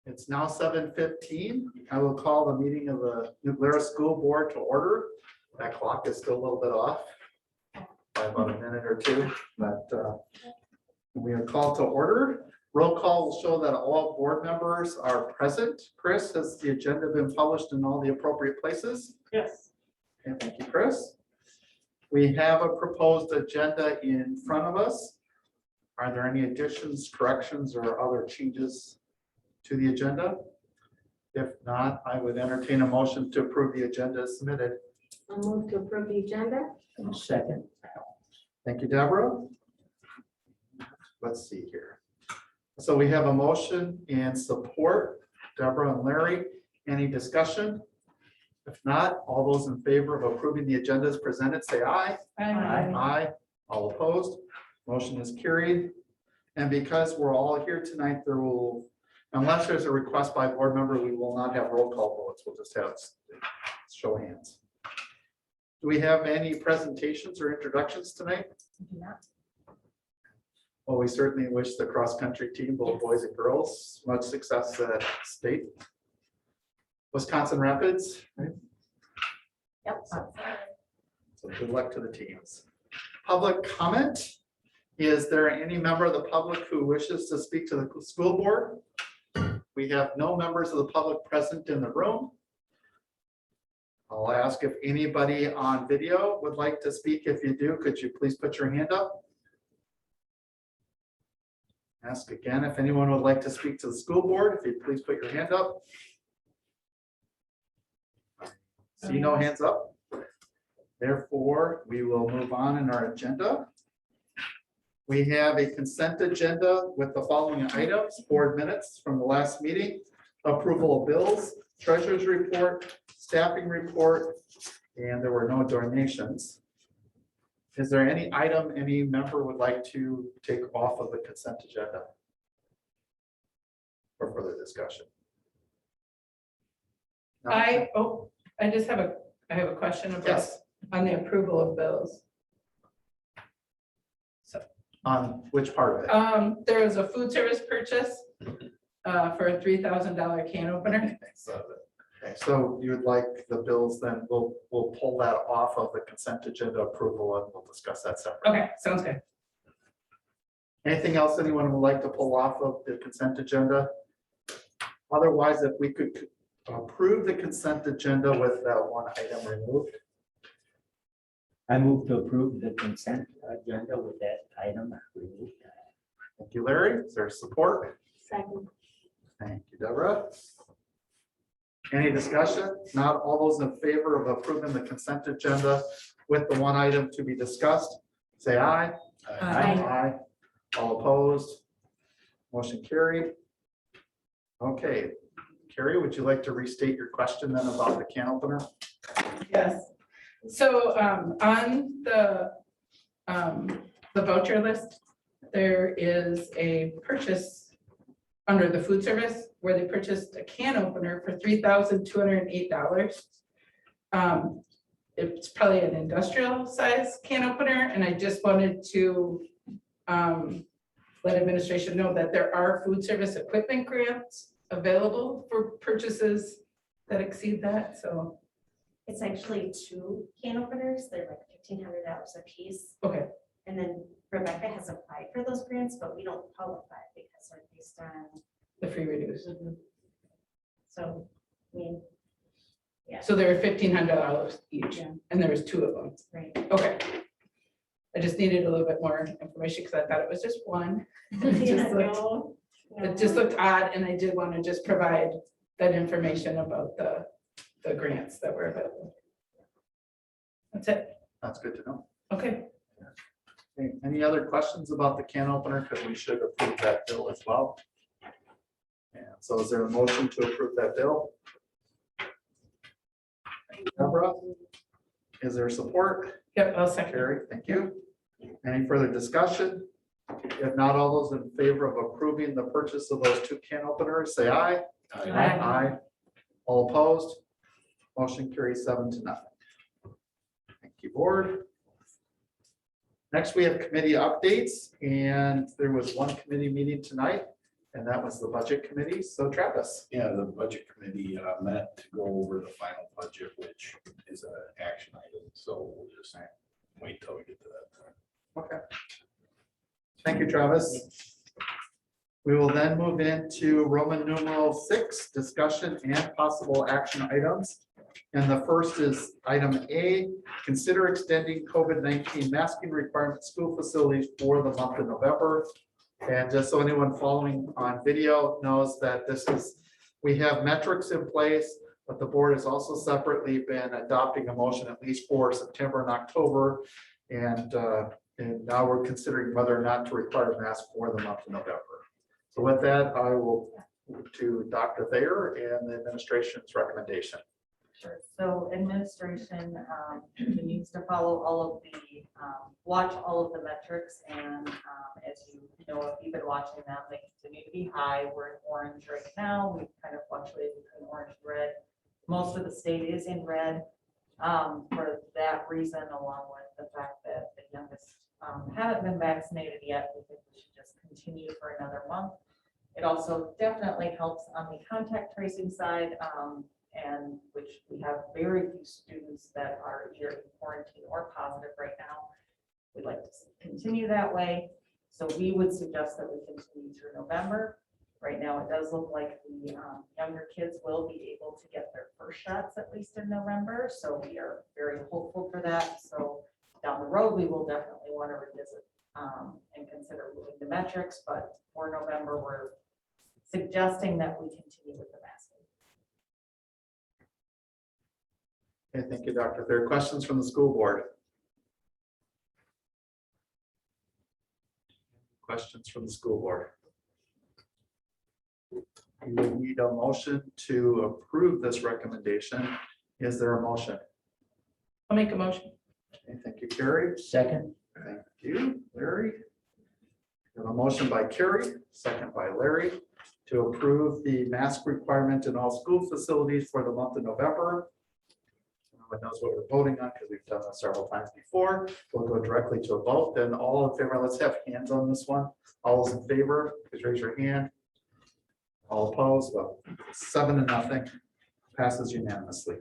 It's now 7:15. I will call the meeting of the New Glarus School Board to order. That clock is still a little bit off by about a minute or two, but we are called to order. Roll call will show that all board members are present. Chris, has the agenda been published in all the appropriate places? Yes. Okay, thank you, Chris. We have a proposed agenda in front of us. Are there any additions, corrections, or other changes to the agenda? If not, I would entertain a motion to approve the agenda as submitted. I'll move to approve the agenda. Second. Thank you, Deborah. Let's see here. So we have a motion and support, Deborah and Larry. Any discussion? If not, all those in favor of approving the agenda as presented, say aye. Aye. Aye. All opposed? Motion is carried. And because we're all here tonight, there will, unless there's a request by a board member, we will not have roll call votes. We'll just have show of hands. Do we have any presentations or introductions tonight? Well, we certainly wish the cross-country team, both boys and girls, much success at state. Wisconsin Rapids, right? Yep. So good luck to the teams. Public comment. Is there any member of the public who wishes to speak to the school board? We have no members of the public present in the room. I'll ask if anybody on video would like to speak. If you do, could you please put your hand up? Ask again if anyone would like to speak to the school board. If you'd please put your hand up. See no hands up. Therefore, we will move on in our agenda. We have a consent agenda with the following items: board minutes from the last meeting, approval of bills, treasurer's report, staffing report, and there were no donations. Is there any item any member would like to take off of the consent agenda for further discussion? No? I just have a question about Yes, on the approval of bills. on which part of it? There was a food service purchase for a $3,000 can opener. Okay, so you would like the bills, then we'll pull that off of the consent agenda approval and we'll discuss that separately. Okay, sounds good. Anything else anyone would like to pull off of the consent agenda? Otherwise, if we could approve the consent agenda with that one item removed. I move to approve the consent agenda with that item removed. Thank you, Larry. Is there support? Second. Thank you, Deborah. Any discussion? Not all those in favor of approving the consent agenda with the one item to be discussed, say aye. Aye. All opposed? Motion carried. Okay, Carrie, would you like to restate your question then about the can opener? Yes. So on the voucher list, there is a purchase under the food service where they purchased a can opener for $3,208. It's probably an industrial size can opener, and I just wanted to let administration know that there are food service equipment grants available for purchases that exceed that, so. It's actually 2 can openers. They're like $1,500 a piece. Okay, And then Rebecca has applied for those grants, but we don't qualify because they're based on, the free reduce. so, I mean, yeah, So they're $1,500 each, Yeah. and there was 2 of them. right. Okay. I just needed a little bit more information because I thought it was just one. It just looked odd, and I did want to just provide that information about the grants that were available. That's it. That's good to know. Okay. Okay, any other questions about the can opener? Because we should approve that bill as well. And so is there a motion to approve that bill? Deborah, is there support? Yep, I'll second. Carrie, thank you. Any further discussion? If not, all those in favor of approving the purchase of those 2 can openers, say aye. Aye. Aye. All opposed? Motion carries 7-0. Thank you, board. Next, we have committee updates, and there was one committee meeting tonight, and that was the budget committee. So Travis. Yeah, the budget committee met to go over the final budget, which is an action item, so we'll just wait till we get to that. Okay. Thank you, Travis. We will then move into Roman numeral 6, discussion and possible action items. And the first is item A, consider extending COVID-19 masking requirement school facilities for the month of November. And just so anyone following on video knows that this is, we have metrics in place, but the board has also separately been adopting a motion at least for September and October. And now we're considering whether or not to require masks for the month of November. So with that, I will move to Dr. Thayer and the administration's recommendation. Sure. So administration needs to follow all of the, watch all of the metrics. And as you know, if you've been watching them, they continue to be high. We're in orange right now. We've kind of fluctuated between orange and red. Most of the state is in red for that reason, along with the fact that the youngest haven't been vaccinated yet. We think we should just continue for another month. It also definitely helps on the contact tracing side, and which we have very few students that are either in quarantine or positive right now. We'd like to continue that way. So we would suggest that we continue through November. Right now, it does look like the younger kids will be able to get their first shots at least in November. So we are very hopeful for that. So down the road, we will definitely want to revisit and consider moving the metrics. But for November, we're suggesting that we continue with the masking. Okay, thank you, Dr. Thayer. Questions from the school board? Questions from the school board? We will need a motion to approve this recommendation. Is there a motion? I'll make a motion. Okay, thank you, Carrie. Second. Thank you, Larry. We have a motion by Carrie, second by Larry, to approve the mask requirement in all school facilities for the month of November. Everyone knows what we're voting on because we've done this several times before. We'll go directly to a vote. Then all in favor, let's have hands on this one. All those in favor, please raise your hand. All opposed, well, 7-0, passes unanimously.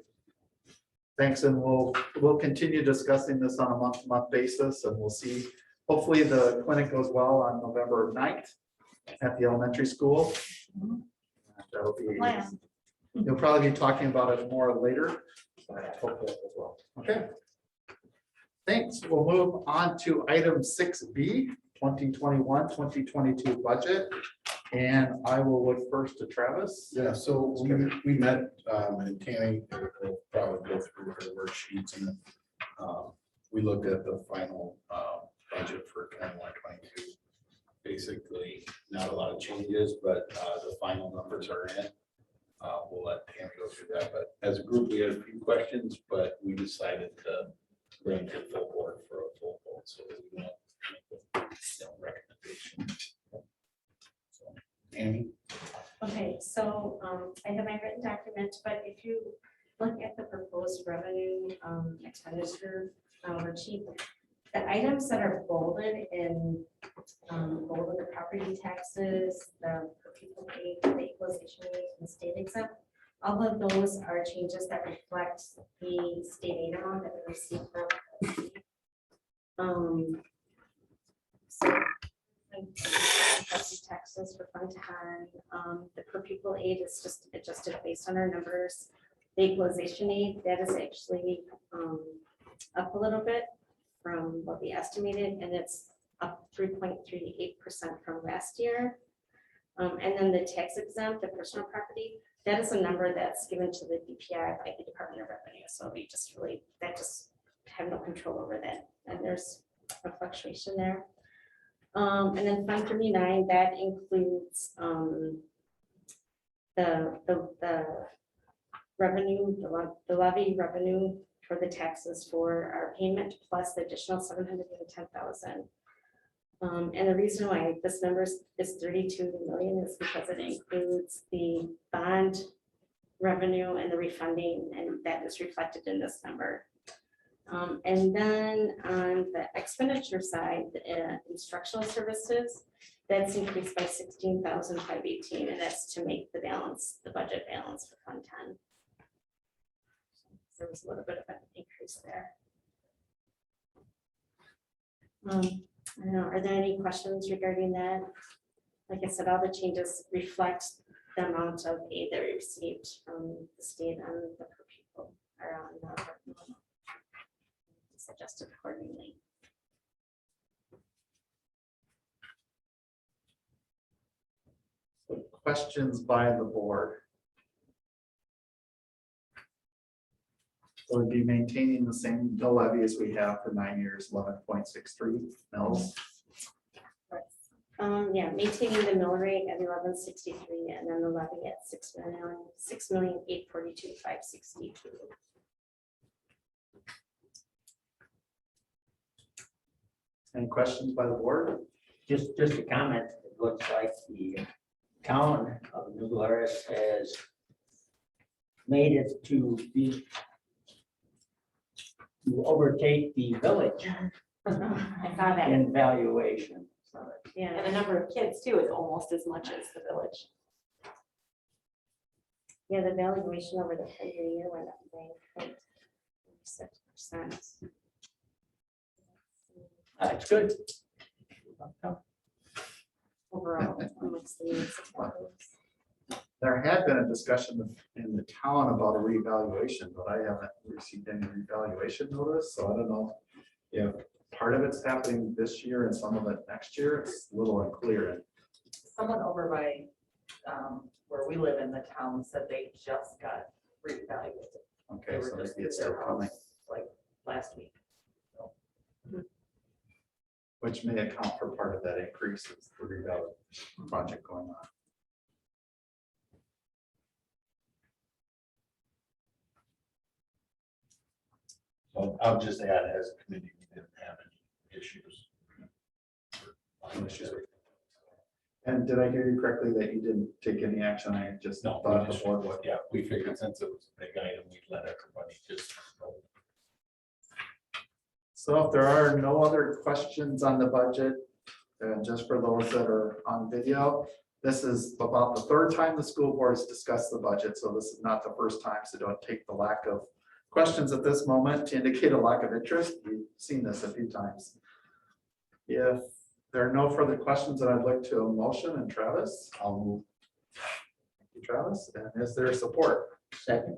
Thanks, and we'll continue discussing this on a month-to-month basis, and we'll see. Hopefully the clinic goes well on November 9th at the elementary school. That'll be, you'll probably be talking about it more later, but I hope that goes well. Okay. Thanks. We'll move on to item 6B, 2021-2022 budget. And I will look first to Travis. Yeah, so we met, and Tammy will probably go through her worksheets, and we looked at the final budget for 21-22. Basically, not a lot of changes, but the final numbers are in. We'll let Tammy go through that, but as a group, we had a few questions, but we decided to bring it to full board for a full vote, so that we won't make a recommendation. Tammy? Okay, so I have my written document, but if you look at the proposed revenue expenditure worksheet, the items that are bolded in bolded the property taxes, the per people paid, the equalization rate, and the state exempt, all of those are changes that reflect the state aid amount that we received from so property taxes for Fund 10, the per pupil aid is just adjusted based on our numbers. The equalization aid, that is actually up a little bit from what we estimated, and it's up 3.38% from last year. And then the tax exempt, the personal property, that is a number that's given to the DPI by the Department of Revenue. So we just really, that just have no control over that. And there's a fluctuation there. And then Fund 39, that includes the revenue, the levy revenue for the taxes for our payment, plus the additional 710,000. And the reason why this number is 32 million is because it includes the bond revenue and the refunding, and that is reflected in this number. And then on the expenditure side, instructional services, that's increased by 16,518, and that's to make the balance, the budget balance for Fund 10. There was a little bit of an increase there. I don't know, are there any questions regarding that? Like I said, all the changes reflect the amount of aid that we received from the state on the per pupil or on the it's adjusted accordingly. So questions by the board? So we'd be maintaining the same mill levy as we have for 9 years, 11.63 mils. Yeah, maintaining the mill rate at 1163 and then the levy at 6,842,562. Any questions by the board? Just a comment, it looks like the town of New Glarus has made it to overtake the village I saw that. in valuation. So Yeah, And the number of kids too is almost as much as the village. yeah, the valuation over the 10-year year went up by 6%. That's good. Overall, amongst the municipalities. There had been a discussion in the town about a revaluation, but I haven't received any revaluation notice, so I don't know if part of it's happening this year and some of it next year. It's a little unclear. Someone over by where we live in the town said they just got reevaluated. They Okay, so were just maybe it's did still their coming, house like last week. which may account for part of that increase of the revaluation project going on. So I'll just add, as a committee, we didn't have any issues. And did I hear you correctly that you didn't take any action? I just No, thought we the just, board would. yeah, we figured since it was a big item, we'd let everybody just. So if there are no other questions on the budget, and just for those that are on video, this is about the third time the school board has discussed the budget, so this is not the first time, so don't take the lack of questions at this moment to indicate a lack of interest. We've seen this a few times. If there are no further questions, then I'd like to a motion, and Travis, I'll move. Thank you, Travis, and is there support? Second.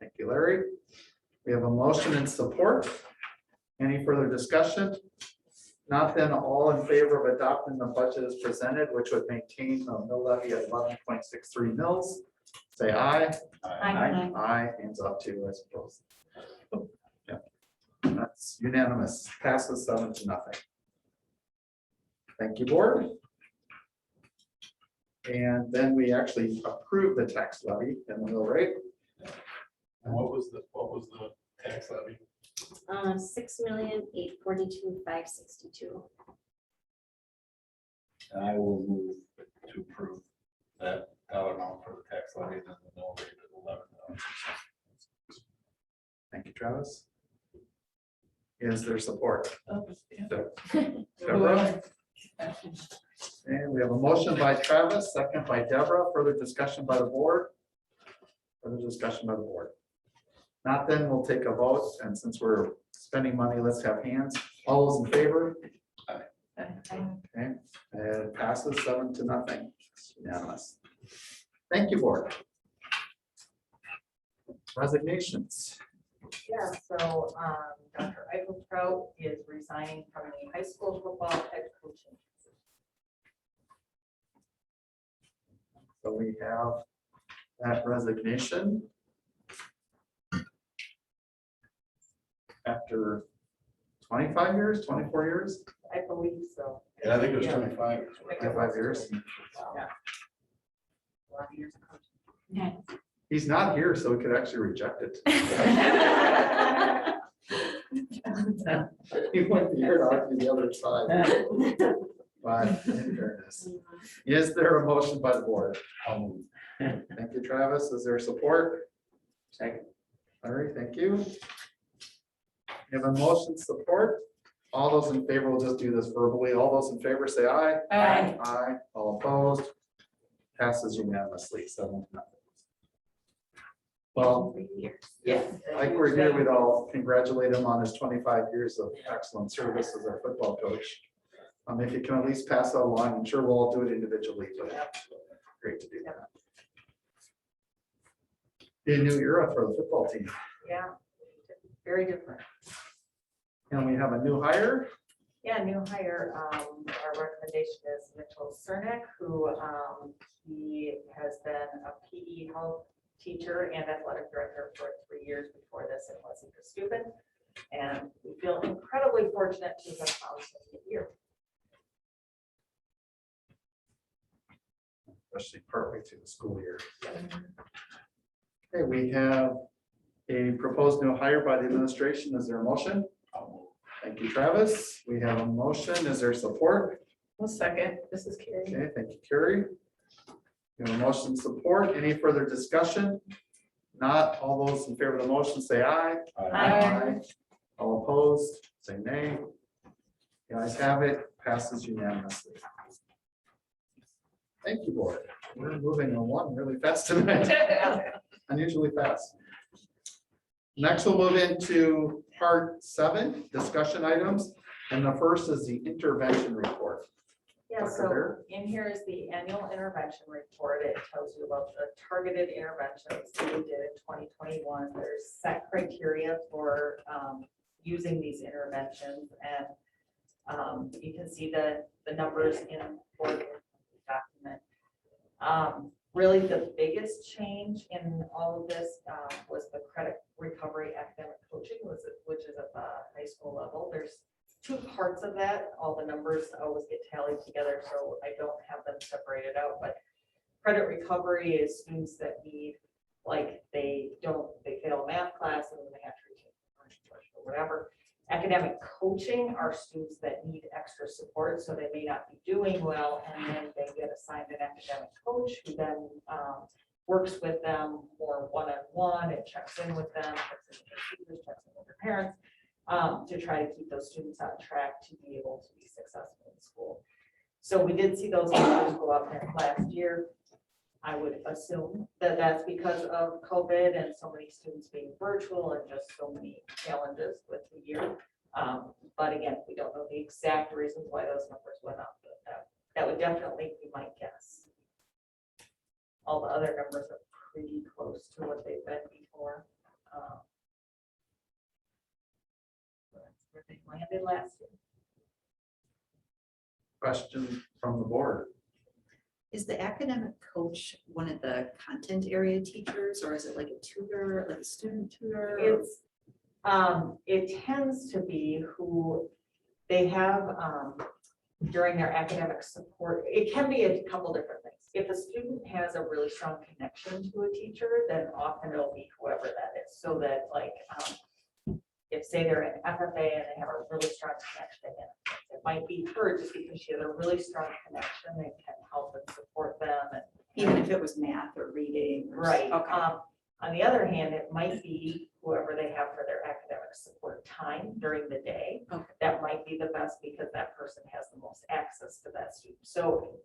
Thank you, Larry. We have a motion and support. Any further discussion? Not then, all in favor of adopting the budget as presented, which would maintain the mill levy at 11.63 mils. Say aye. Aye. Aye, hands up too, I suppose. Yeah, that's unanimous, passes 7-0. Thank you, board. And then we actually approve the tax levy and the mill rate. And what was the tax levy? 6,842,562. I will move to approve that dollar amount for the tax levy and then the mill rate at $11. Thank you, Travis. Is there support? Deborah? And we have a motion by Travis, second by Deborah. Further discussion by the board? Further discussion by the board? Not then, we'll take a vote, and since we're spending money, let's have hands. All those in favor? Okay, and it passes 7-0. Unanimous. Thank you, board. Resignations. Yeah, so Dr. Eicheltraut is resigning from the high school football head coaching. So we have that resignation. After 25 years, 24 years, I believe so. Yeah, I think it was Yeah. 25. I think it 25 was years. too. Yeah. A lot of years of coaching. He's not here, so we could actually reject it. He went here to argue the other side. But in fairness, is there a motion by the board? Thank you, Travis. Is there support? Second. All right, thank you. We have a motion support. All those in favor, we'll just do this verbally. All those in favor say aye. Aye. Aye. All opposed? Passes unanimously, 7-0. Well, Yes. like we're here, we'd all congratulate him on his 25 years of excellent service as our football coach. If you can at least pass that along, I'm sure we'll all do it individually, but great to do that. Be a new era for the football team. Yeah, very different. And we have a new hire. Yeah, new hire, our recommendation is Mitchell Cernick, who, he has been a PE health teacher and athletic director for 3 years before this in Wesleyan Steuben. And we feel incredibly fortunate to have found him here. Especially partway through the school year. Okay, we have a proposed new hire by the administration. Is there a motion? Thank you, Travis. We have a motion. Is there support? One second, this is Carrie. Okay, thank you, Carrie. We have a motion support. Any further discussion? Not all those in favor of the motion, say aye. Aye. All opposed, say nay. You guys have it, passes unanimously. Thank you, board. We're moving along really fast tonight, unusually fast. Next, we'll move into part 7, discussion items. And the first is the intervention report. Yeah, Dr. so Bear? in here is the annual intervention report. It tells you about the targeted interventions that we did in 2021. There's set criteria for using these interventions, and you can see the numbers in the document. Really, the biggest change in all of this was the credit recovery academic coaching, which is at the high school level. There's 2 parts of that. All the numbers always get tallied together, so I don't have them separated out. But credit recovery is students that need, like they fail a math class and then they have to retake or whatever. Academic coaching are students that need extra support, so they may not be doing well, and then they get assigned an academic coach who then works with them more one-on-one and checks in with them, checks in with their teachers, checks in with their parents, to try to keep those students on track to be able to be successful in school. So we did see those numbers go up last year. I would assume that that's because of COVID and so many students being virtual and just so many challenges with the year. But again, we don't know the exact reasons why those numbers went up, but that would definitely be my guess. All the other numbers are pretty close to what they've been before. That's where they landed last year. Question from the board. Is the academic coach one of the content area teachers, or is it like a tutor, like a student tutor? It's, it tends to be who they have during their academic support. It can be a couple different things. If a student has a really strong connection to a teacher, then often it'll be whoever that is. So that like, if say they're an FFA and they have a really strong connection, it might be her just because she has a really strong connection and can help and support them. And Even if it was math or reading? Or right. Okay. On the other hand, it might be whoever they have for their academic support time during the day. Okay. That might be the best because that person has the most access to that student. So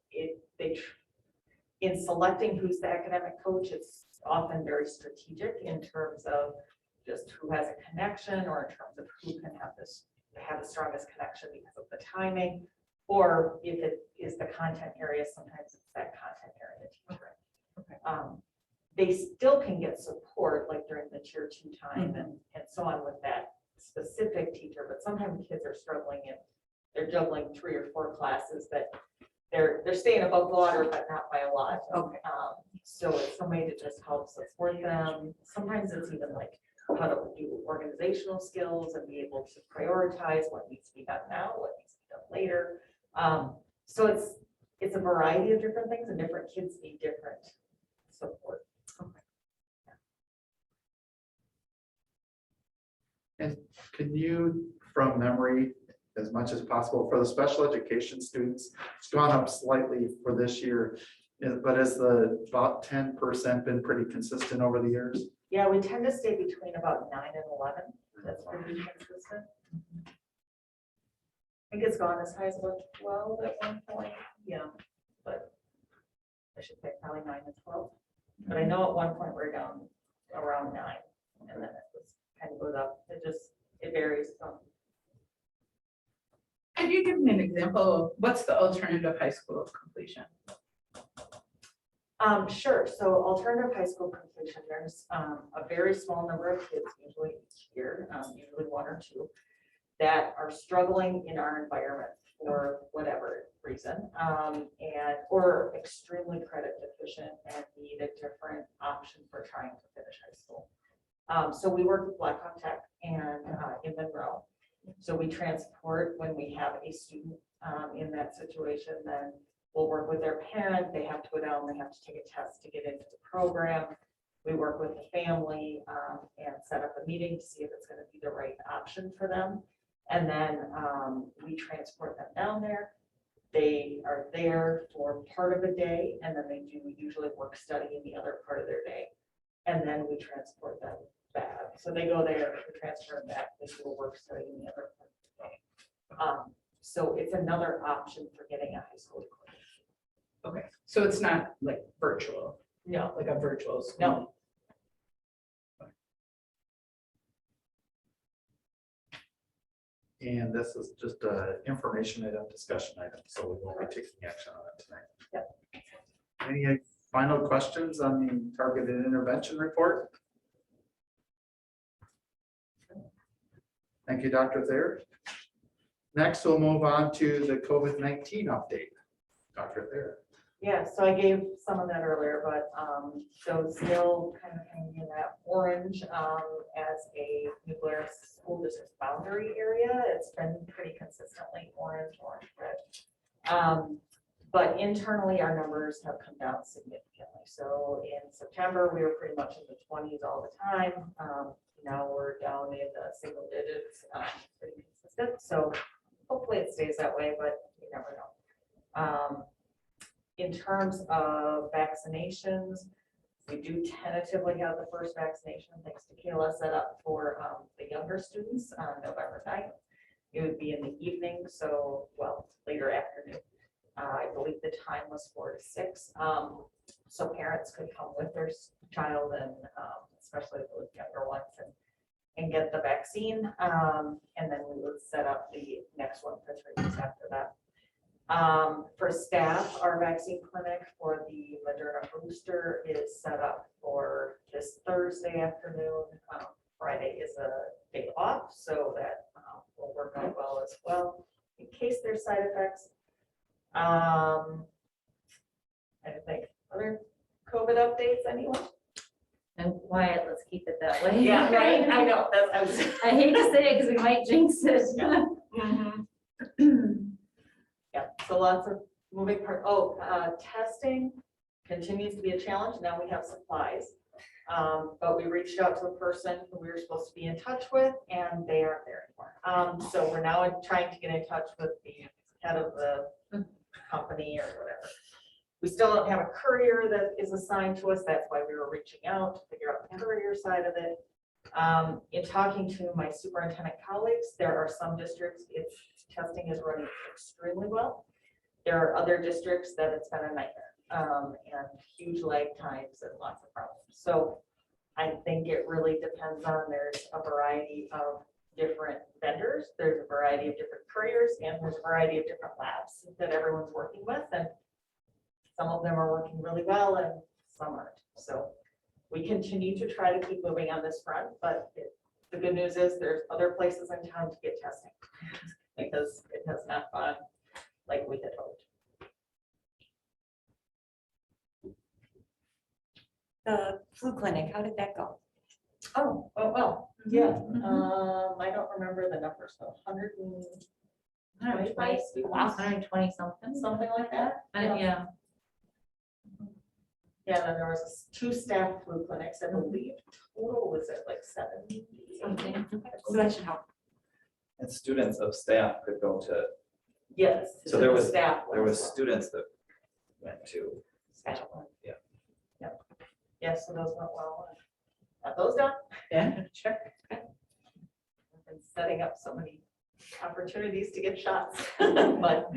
in selecting who's the academic coach, it's often very strategic in terms of just who has a connection or in terms of who can have the strongest connection because of the timing. Or if it is the content area, sometimes it's that content area teacher. Okay. They still can get support like during the tier 2 time and so on with that specific teacher, but sometimes kids are struggling and they're juggling 3 or 4 classes that they're staying above water, but not by a lot. Okay. So it's somebody to just help support them. Sometimes it's even like how to do organizational skills and be able to prioritize what needs to be done now, what needs to be done later. So it's a variety of different things and different kids need different support. And can you, from memory, as much as possible, for the special education students, it's gone up slightly for this year, but has the about 10% been pretty consistent over the years? Yeah, we tend to stay between about 9 and 11. That's pretty consistent. I think it's gone as high as about 12 at one point, yeah, but I should say probably 9 and 12. But I know at one point we're down around 9, and then it was kind of goes up. It varies some. Could you give me an example of what's the alternative high school completion? Sure. So alternative high school completion, there's a very small number of kids, usually each year, usually 1 or 2, that are struggling in our environment for whatever reason, and or extremely credit deficient and need a different option for trying to finish high school. So we work with Blackhawk Tech and in Monroe. So we transport when we have a student in that situation, then we'll work with their parent. They have to go down, they have to take a test to get into the program. We work with the family and set up a meeting to see if it's going to be the right option for them. And then we transport them down there. They are there for part of a day, and then they do usually work study in the other part of their day. And then we transport them back. So they go there, we transfer them back, they do a work study in the other part of the day. So it's another option for getting a high school degree. Okay, so it's not like virtual, No, like a virtual school? no. And this is just a information item, discussion item, so we won't be taking action on it tonight. Yep. Any final questions on the targeted intervention report? Thank you, Dr. Thayer. Next, we'll move on to the COVID-19 update. Dr. Thayer. Yeah, so I gave some of that earlier, but so still kind of hanging in that orange as a New Glarus school district boundary area. It's been pretty consistently orange, red. But internally, our numbers have come down significantly. So in September, we were pretty much in the 20s all the time. Now we're down in the single digits, pretty consistent. So hopefully it stays that way, but you never know. In terms of vaccinations, we do tentatively have the first vaccination, thanks to Kayla, set up for the younger students on November 9th. It would be in the evening, so, well, later afternoon. I believe the time was 4 to 6. So parents could come with their child and especially those younger ones and get the vaccine. And then we would set up the next one for 3 weeks after that. For staff, our vaccine clinic for the Moderna booster is set up for this Thursday afternoon. Friday is a day off, so that will work out well as well, in case there's side effects. I think other COVID updates, anyone? And quiet, let's keep it that way. Yeah, right, I know, that's. I hate to say it because we might jinx it. Yeah, so lots of moving parts. Oh, testing continues to be a challenge. Now we have supplies. But we reached out to a person who we were supposed to be in touch with, and they aren't there anymore. So we're now trying to get in touch with the head of the company or whatever. We still don't have a courier that is assigned to us. That's why we were reaching out to figure out the courier side of it. In talking to my superintendent colleagues, there are some districts, its testing is running extremely well. There are other districts that it's been a nightmare and huge lag times and lots of problems. So I think it really depends on, there's a variety of different vendors, there's a variety of different couriers, and there's a variety of different labs that everyone's working with. And some of them are working really well and some aren't. So we continue to try to keep moving on this front, but the good news is there's other places in town to get testing because it has not gone like we had hoped. The flu clinic, how did that go? Oh, well, yeah. I don't remember the numbers, so 125, 120 something. something like that. Yeah. Yeah, then there was 2 staff flu clinics, I believe. Total was it like 70? Something. So that should help. And students of staff could go to, Yes. So there was- staff. there was students that went to. Staff. Yeah. Yep. Yes, so those went well. got those done. Yeah, sure. I've been setting up so many opportunities to get shots, but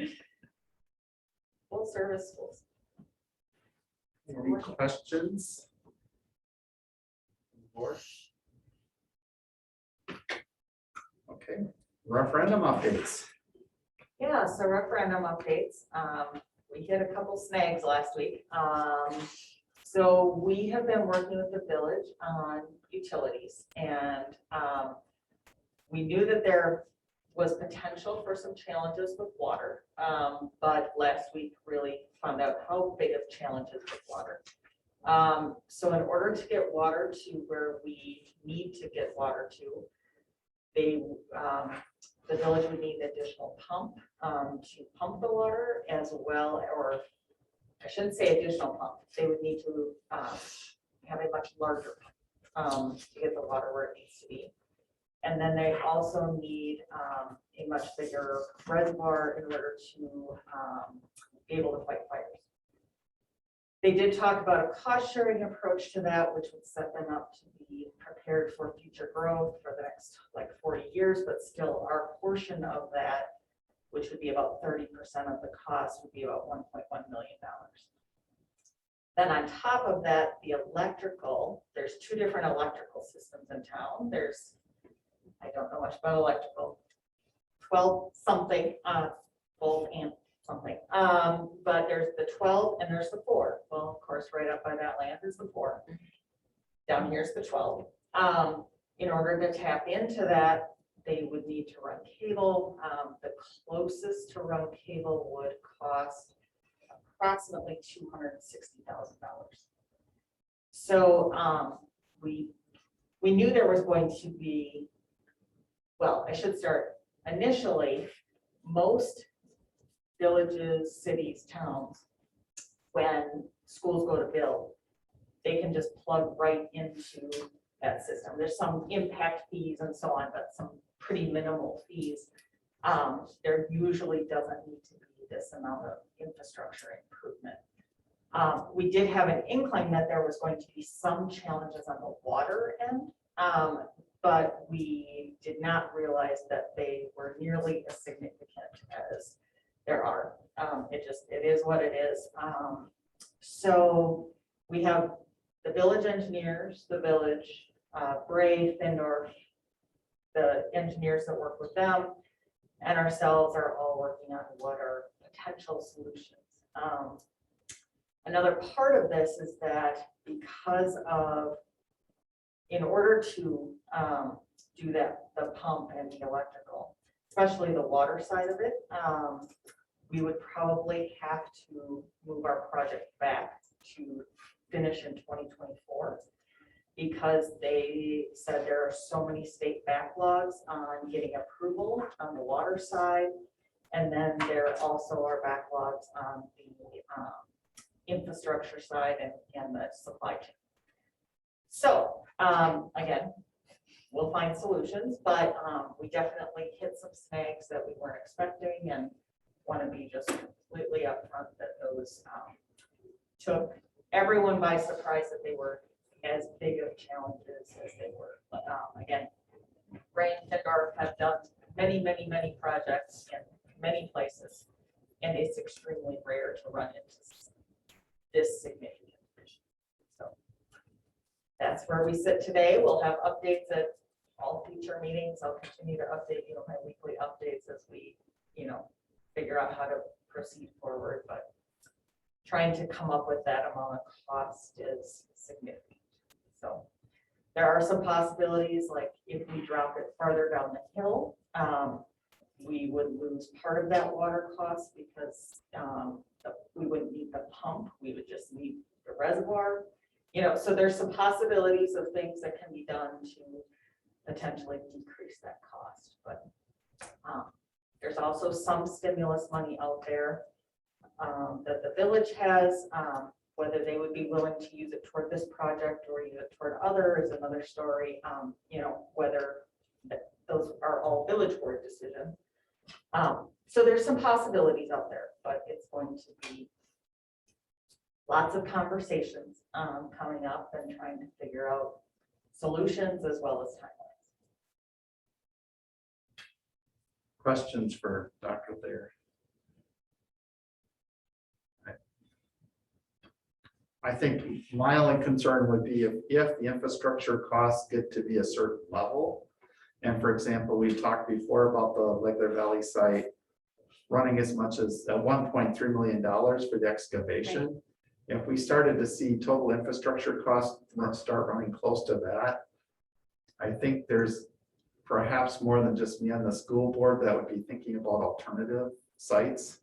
full service schools. Any questions? Board? Okay, referendum updates. Yeah, so referendum updates. We hit a couple snags last week. So we have been working with the village on utilities and we knew that there was potential for some challenges with water. But last week really found out how big of challenges with water. So in order to get water to where we need to get water to, the village would need an additional pump to pump the water as well, or I shouldn't say additional pump. They would need to have a much larger pump to get the water where it needs to be. And then they also need a much bigger reservoir in order to be able to fight fires. They did talk about a cost sharing approach to that, which would set them up to be prepared for future growth for the next like 40 years, but still our portion of that, which would be about 30% of the cost, would be about $1.1 million. Then on top of that, the electrical, there's two different electrical systems in town. There's, I don't know much about electrical, 12 something, volt and something. But there's the 12 and there's the 4. Well, of course, right up by that land is the 4. Down here's the 12. In order to tap into that, they would need to run cable. The closest to run cable would cost approximately $260,000. So we knew there was going to be, well, I should start initially, most villages, cities, towns, when schools go to build, they can just plug right into that system. There's some impact fees and so on, but some pretty minimal fees. There usually doesn't need to be this amount of infrastructure improvement. We did have an inkling that there was going to be some challenges on the water end, but we did not realize that they were nearly as significant as there are. It is what it is. So we have the village engineers, the village, Bray, Findorf, the engineers that work with them, and ourselves are all working on what are potential solutions. Another part of this is that because of, in order to do that, the pump and the electrical, especially the water side of it, we would probably have to move our project back to finish in 2024 because they said there are so many state backlogs on getting approval on the water side. And then there also are backlogs on the infrastructure side and the supply chain. So again, we'll find solutions, but we definitely hit some snags that we weren't expecting and want to be just completely upfront that those took everyone by surprise that they were as big of challenges as they were. But again, Ray and Findorf have done many, many, many projects in many places, and it's extremely rare to run into this significant issue. So that's where we sit today. We'll have updates at all future meetings. I'll continue to update you on my weekly updates as we, figure out how to proceed forward, but trying to come up with that amount of cost is significant. So there are some possibilities, like if we drop it farther down the hill, we would lose part of that water cost because we wouldn't need the pump, we would just need the reservoir. So there's some possibilities of things that can be done to potentially decrease that cost, but there's also some stimulus money out there that the village has. Whether they would be willing to use it toward this project or use it toward other is another story. Whether those are all village board decisions. So there's some possibilities out there, but it's going to be lots of conversations coming up and trying to figure out solutions as well as timelines. Questions for Dr. Thayer? I think my only concern would be if the infrastructure costs get to be a certain level. And for example, we talked before about the Legler Valley site running as much as $1.3 million for the excavation. If we started to see total infrastructure costs start running close to that, I think there's perhaps more than just me on the school board that would be thinking about alternative sites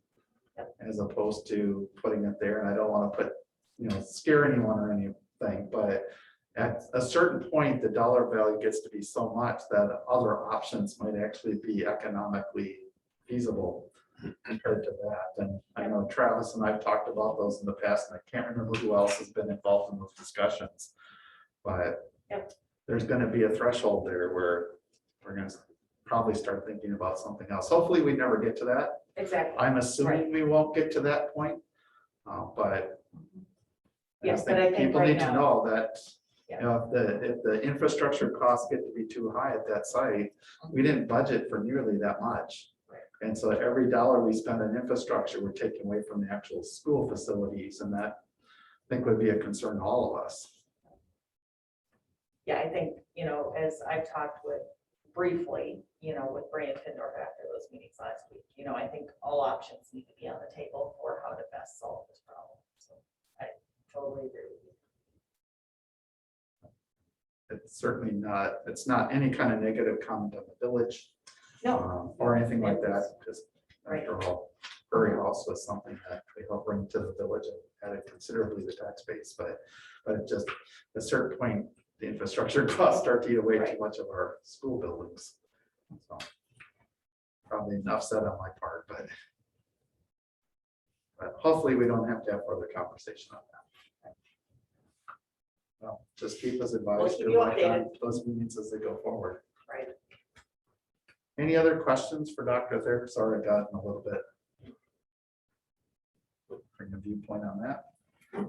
as opposed to putting it there. And I don't want to put, scare anyone or anything, but at a certain point, the dollar value gets to be so much that other options might actually be economically feasible compared to that. And I know Travis and I've talked about those in the past, and I can't remember who else has been involved in those discussions. But there's going to be a threshold there where we're going to probably start thinking about something else. Hopefully we never get to that. Exactly. I'm assuming we won't get to that point, but Yes, but I think people right need to now- know that if the infrastructure costs get to be too high at that site, we didn't budget for nearly that much. And so every dollar we spend on infrastructure, we're taking away from the actual school facilities, and that I think would be a concern to all of us. Yeah, I think, as I've talked with briefly, with Brandon Tindorf after those meetings last week, I think all options need to be on the table for how to best solve this problem. So I totally agree with you. It's certainly not, it's not any kind of negative comment on the village. No. Or anything like that, because Right. after all, Prairie House was something that we helped bring to the village and added considerably the tax base, but it just, at a certain point, the infrastructure costs start to eat away too much of our school buildings. So probably enough said on my part, but hopefully we don't have to have further conversation on that. Well, just keep us advised keep you on updated. those meetings as they go forward. Right. Any other questions for Dr. Thayer? Sorry, I got in a little bit. Bring a viewpoint on that.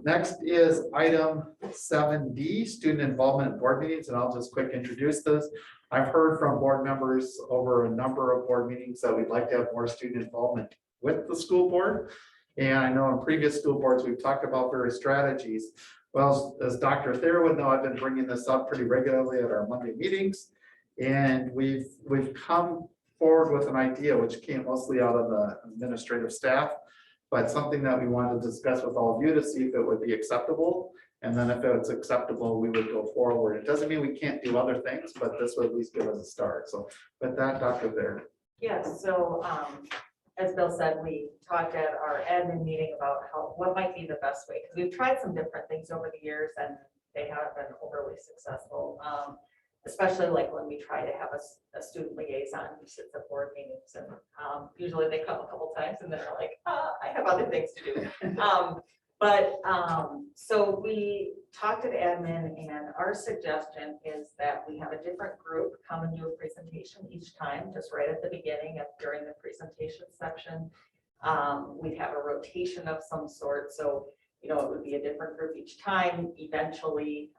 Next is item 7D, student involvement in board meetings, and I'll just quick introduce this. I've heard from board members over a number of board meetings that we'd like to have more student involvement with the school board. And I know in previous school boards, we've talked about various strategies. Well, as Dr. Thayer would know, I've been bringing this up pretty regularly at our Monday meetings. And we've come forward with an idea which came mostly out of the administrative staff, but something that we wanted to discuss with all of you to see if it would be acceptable. And then if it's acceptable, we would go forward. It doesn't mean we can't do other things, but this would at least give us a start. So with that, Dr. Thayer. Yes, so as Bill said, we talked at our admin meeting about what might be the best way, because we've tried some different things over the years and they haven't been overly successful. Especially like when we try to have a student liaison who sits at board meetings, and usually they come a couple times and then they're like, I have other things to do. So we talked to the admin, and our suggestion is that we have a different group come and do a presentation each time, just right at the beginning during the presentation section. We'd have a rotation of some sort. So it would be a different group each time. Eventually,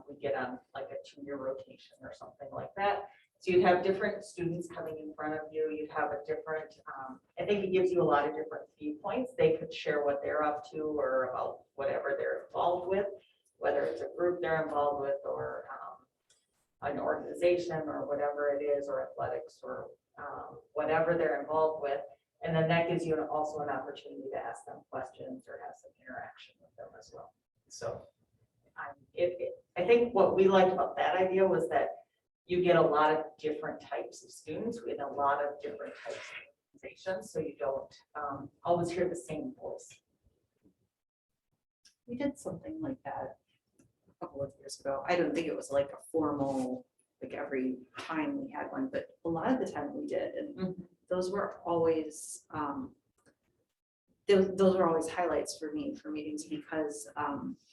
we get on like a 2-year rotation or something like that. So you'd have different students coming in front of you. You'd have a different, I think it gives you a lot of different viewpoints. They could share what they're up to or about whatever they're involved with, whether it's a group they're involved with or an organization or whatever it is, or athletics or whatever they're involved with. And then that gives you also an opportunity to ask them questions or have some interaction with them as well. So I think what we liked about that idea was that you get a lot of different types of students with a lot of different types of organizations. So you don't always hear the same voice. We did something like that a couple of years ago. I don't think it was like a formal, like every time we had one, but a lot of the time we did. And those were always, those were always highlights for me for meetings, because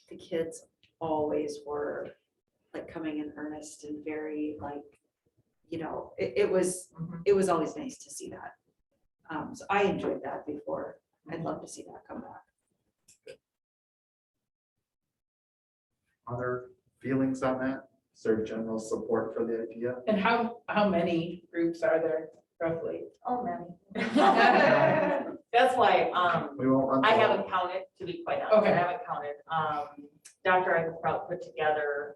the kids always were like coming in earnest and very like, it was always nice to see that. So I enjoyed that before. I'd love to see that come back. Other feelings on that? Is there general support for the idea? And how many groups are there roughly? Oh, many. That's why, We won't run. I through all. haven't counted, to be quite honest, Okay. I haven't counted. Dr. Eichelkraut put together,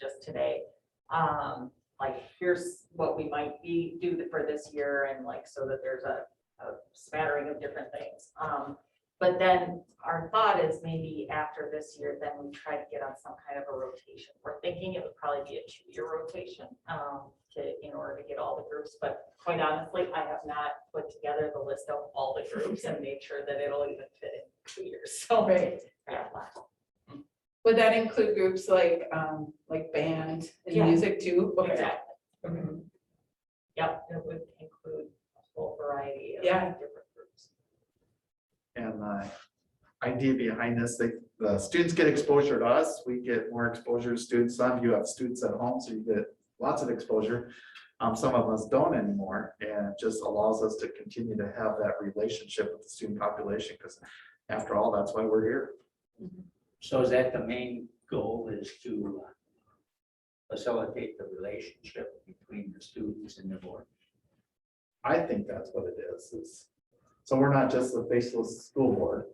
just today, like, here's what we might do for this year, and like, so that there's a smattering of different things. But then our thought is maybe after this year, then we try to get on some kind of a rotation. We're thinking it would probably be a 2-year rotation, in order to get all the groups, but quite honestly, I have not put together the list of all the groups and made sure that it'll even fit in 2 years, so. Right. Yeah. Would that include groups like band and Yeah. music too? Okay. Exactly. Okay. Yep, it would include a whole variety of Yeah. different groups. And the idea behind this, the students get exposure to us, we get more exposure to students. Some of you have students at home, so you get lots of exposure. Some of us don't anymore, and it just allows us to continue to have that relationship with the student population, because after all, that's why we're here. So is that the main goal, is to facilitate the relationship between the students and the board? I think that's what it is, so we're not just the faceless school board.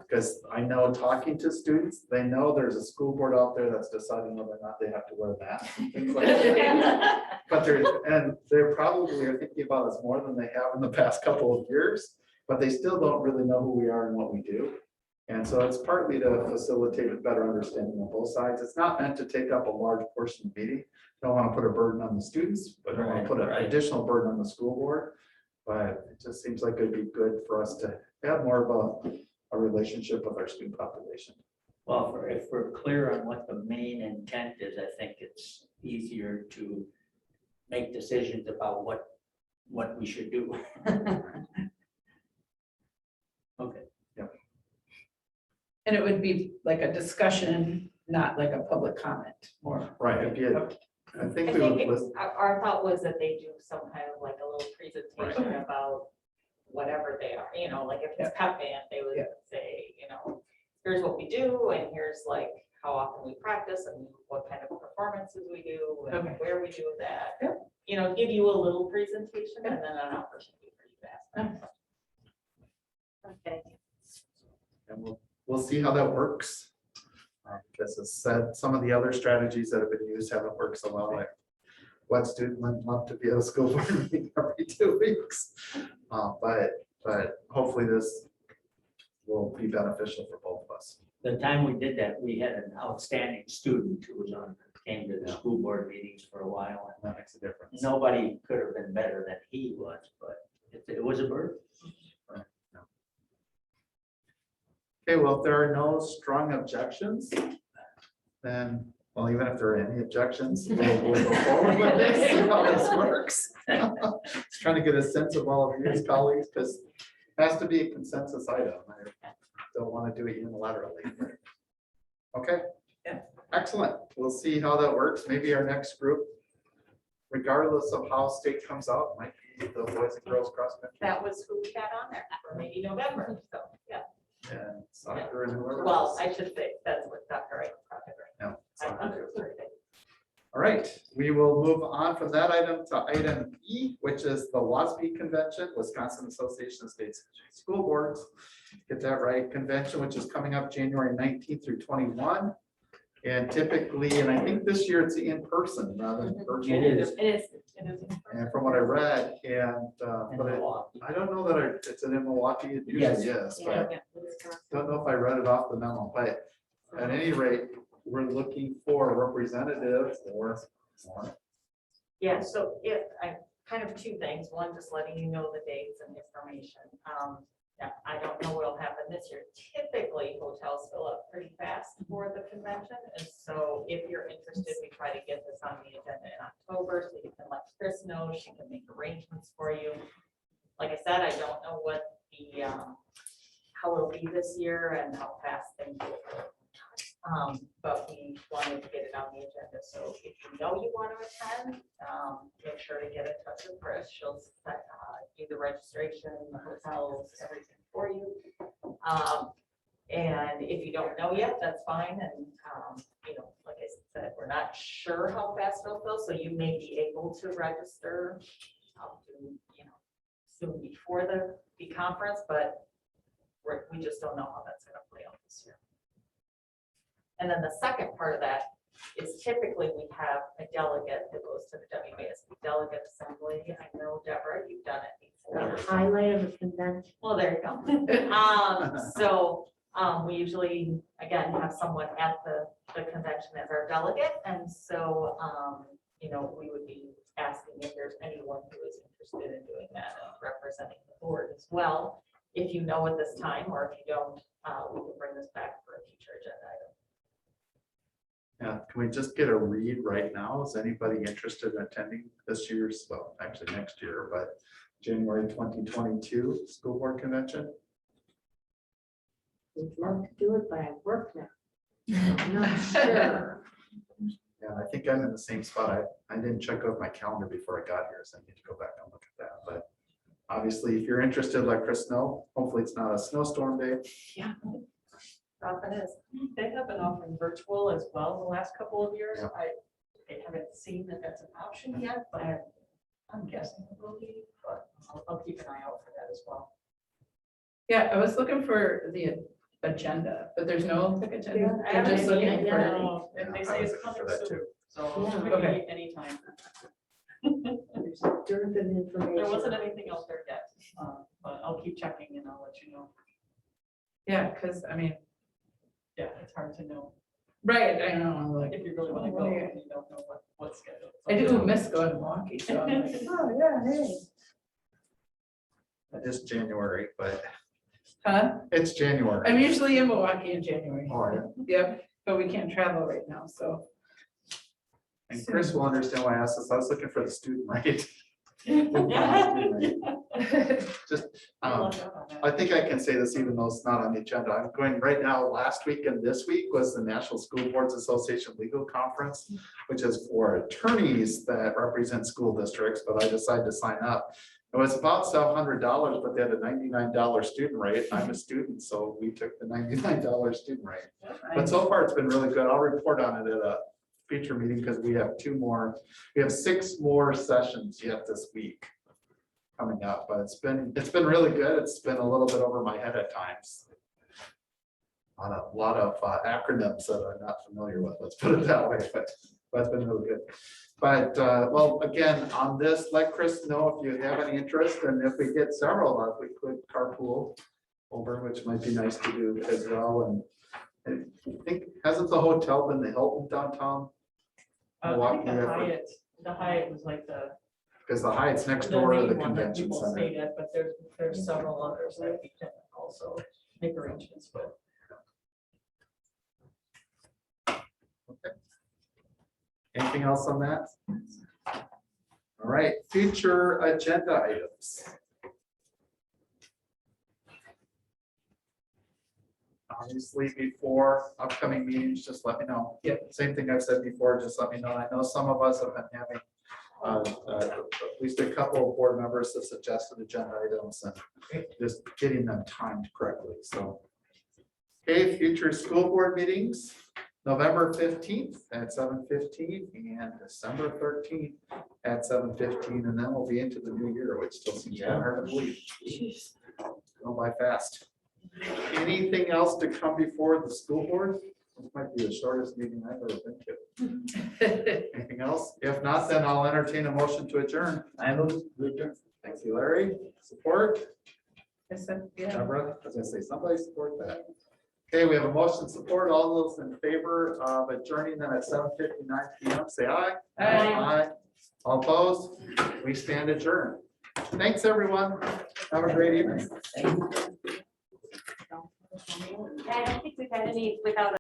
Because I know, talking to students, they know there's a school board out there that's deciding whether or not they have to wear masks and things like that. But they're probably are thinking about us more than they have in the past couple of years, but they still don't really know who we are and what we do. And so it's partly to facilitate a better understanding on both sides. It's not meant to take up a large portion of the meeting. Don't want to put a burden on the students, but don't want to put an Right. additional burden on the school board. But it just seems like it'd be good for us to have more of a relationship with our student population. Well, if we're clear on what the main intent is, I think it's easier to make decisions about what we should do. Okay. And it would be like a discussion, not like a public comment, more. Right, it'd be a- I I think we would think list, our thought was that they do some kind of like a little presentation about whatever they are, like if it's pep band, they would Yeah. say, here's what we do, and here's like how often we practice and what kind of performances we do and Okay. where we do that. Yeah. Give you a little presentation and then an opportunity for you to ask them. Okay. and we'll see how that works. Because as said, some of the other strategies that have been used haven't worked so well. Like what student would love to be at a school board meeting every 2 weeks? But hopefully this will be beneficial for both of us. The time we did that, we had an outstanding student who came to the school board meetings for a while. And that makes a difference. Nobody could have been better than he was, but it was a burden. Okay, well, if there are no strong objections, then, well, even if there are any objections, we'll go forward with this, see how this works. Just trying to get a sense of all of you colleagues, because it has to be a consensus item. I don't want to do it unilaterally. Okay. Yeah. Excellent. We'll see how that works. Maybe our next group, regardless of how state comes out, might be the boys and girls cross country That was who we got on there for maybe November, so, yeah. and soccer and whoever. Well, else. I should say, that's what Dr. Wright probably right. Yeah, I soccer. thought it was pretty big. All right, we will move on from that item to item E, which is the WASB Convention, Wisconsin Association of State School Boards. Get that right, convention, which is coming up January 19th through 21. And typically, and I think this year it's in person rather than virtual. It is. It is. And from what I read, and, but I don't know that it's in Milwaukee, it usually is, but don't know if I read it off the memo, but at any rate, we're looking for a representative or more. Yeah, so I kind of two things. One, just letting you know the dates and information. Yeah, I don't know what'll happen this year. Typically, hotels fill up pretty fast for the convention. And so if you're interested, we try to get this on the agenda in October, so you can let Chris know, she can make arrangements for you. Like I said, I don't know what the, how it'll be this year and how fast things will go. But we wanted to get it on the agenda. So if you know you want to attend, make sure to get in touch with Chris. She'll do the registration, the hotels, everything for you. And if you don't know yet, that's fine. And, like I said, we're We're not sure how fast it'll fill, so you may be able to register soon before the conference, but we just don't know how that's gonna play out this year. And then the second part of that is typically we have a delegate that goes to the WASB delegate assembly. I know, Deborah, you've done it before. The highlight of the convention. Well, there you go. We usually, again, have someone at the convention as our delegate. And so, we would be asking if there's anyone who is interested in doing that and representing the board as well. If you know at this time, or if you don't, we can bring this back for a future agenda item. Yeah, can we just get a read right now? Is anybody interested in attending this year's, well, actually next year, but January 2022 school board convention? We'd love to do it, but I work now. I'm not sure. Yeah, I think I'm in the same spot. I didn't check out my calendar before I got here, so I need to go back and look at that. But obviously, if you're interested, let Chris know. Hopefully it's not a snowstorm day. Yeah. Often is. They have been offering virtual as well the last couple of years. Yeah. I haven't seen that that's an option yet, but I'm guessing it will be, but I'll keep an eye out for that as well. Yeah, I was looking for the agenda, but there's no agenda. I I'm haven't just seen looking it for. yet. If they I say was it's looking coming for that soon, too. so Yeah. it could Okay. be anytime. There's dearth of information. There wasn't anything out there yet, but I'll keep checking and I'll let you know. Yeah, because I mean, Yeah, it's hard to know right, I know, like, if you really want to go and you don't know what's scheduled. I do miss going to Milwaukee, so I'm like, Oh, yeah, hey. It's January, but huh? it's January. I'm usually in Milwaukee in January. All right. Yep, but we can't travel right now, so. And Chris will understand why I asked this. I was looking for the student rate. Just, I think I can say this even though it's not on the agenda. I'm going right now, last week and this week was the National School Boards Association Legal Conference, which is for attorneys that represent school districts, but I decided to sign up. It was about $700, but they had a $99 student rate. I'm a student, so we took the $99 student rate. But so far, it's been really good. I'll report on it at a future meeting because we have 6 more sessions yet this week coming up, but it's been really good. It's been a little bit over my head at times. A lot of acronyms that I'm not familiar with, let's put it that way, but it's been really good. But well, again, on this, let Chris know if you have any interest, and if we get several, we could carpool over, which might be nice to do as well. And I think, hasn't the hotel been the Hilton downtown? I think Milwaukee? the Hyatt was like the Because the Hyatt's next the door to the main one that convention people center. stayed at, but there's several others that we can also make arrangements with. Anything else on that? All right, future agenda items. Obviously, before upcoming meetings, just let me know. Yeah. Same thing I've said before, just let me know. I know some of us have been having at least a couple of board members have suggested agenda items and just getting them timed correctly, so. Okay, future school board meetings, November 15th at 7:15 and December 13th at 7:15, and then we'll be into the new year, which still seems kind of hard to believe. Go by fast. Anything else to come before the school board? This might be the shortest meeting I've ever been to. Anything else? If not, then I'll entertain a motion to adjourn. I move to adjourn. Thank you, Larry. Support? I said, yeah. Deborah, I was gonna say, somebody support that. Okay, we have a motion support. All those in favor of adjourning them at 7:59 PM, say aye. Aye. All opposed? We stand adjourned. Thanks, everyone. Have a great evening. I don't think we've had any without